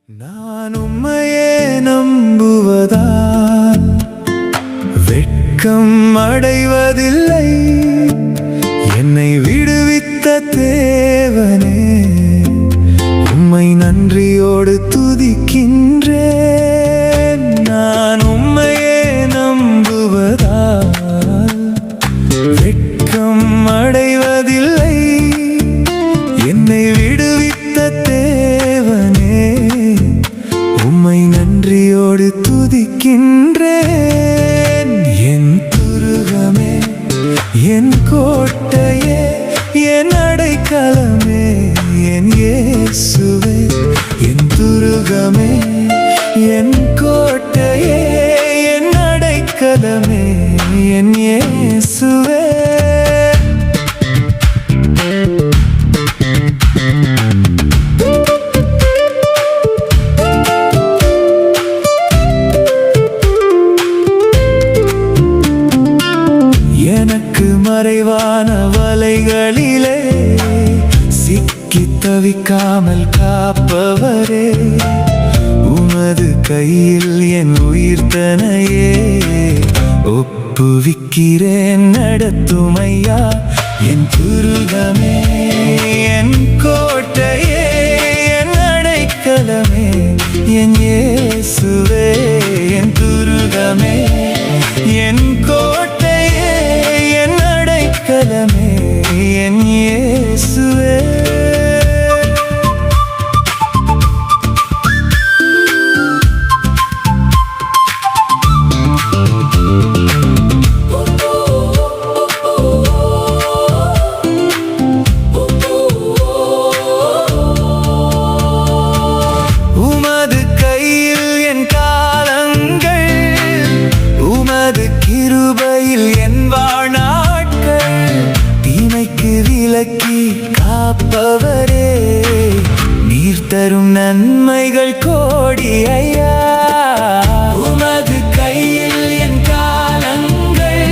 நான் உம்மையே நம்புவதால் வெட்கம் அடைவதில்லை. என்னை விடுவித்த தேவனே, உம்மை நன்றியோடு துதிக்கின்றேன். நான் உம்மையே நம்புவதால் வெட்கம் அடைவதில்லை. என்னை விடுவித்த தேவனே, உம்மை நன்றியோடு துதிக்கின்றேன். என் துருகமே, என் கோட்டையே, என் அடைக்கலமே, என் இயேசுவே. என் துருகமே, என் கோட்டையே, என் அடைக்கலமே, என் இயேசுவே. எனக்கு மறைவான வலைகளிலே சிக்கி தவிக்காமல் காப்பவரே, உமது கையில் என் உயிர்த்தனையே ஒப்புவிக்கிறேன். நடத்துமையா என் துருகமே, என் கோட்டையே, என் அடைக்கலமே, என் இயேசுவே. என் துருகமே, என் கோட்டையே, என் அடைக்கலமே, என் இயேசுவே. உமது கையில் என் காலங்கள், உமது கிருபையில் என் வாழ்நாட்கள். தீமைக்கு விலக்கி காப்பவரே, நீர் தரும் நன்மைகள் கோடி ஐயா. உமது கையில் என் காலங்கள்,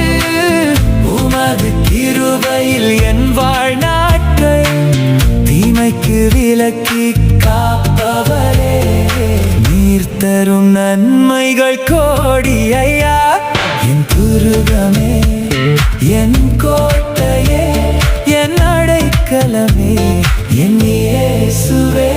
உமது கிருபையில் என் வாழ்நாட்கள். தீமைக்கு விலக்கி காப்பவரே, நீர் தரும் நன்மைகள் கோடி ஐயா. என் துருகமே, என் கோட்டையே, என் அடைக்கலமே, என் இயேசுவே.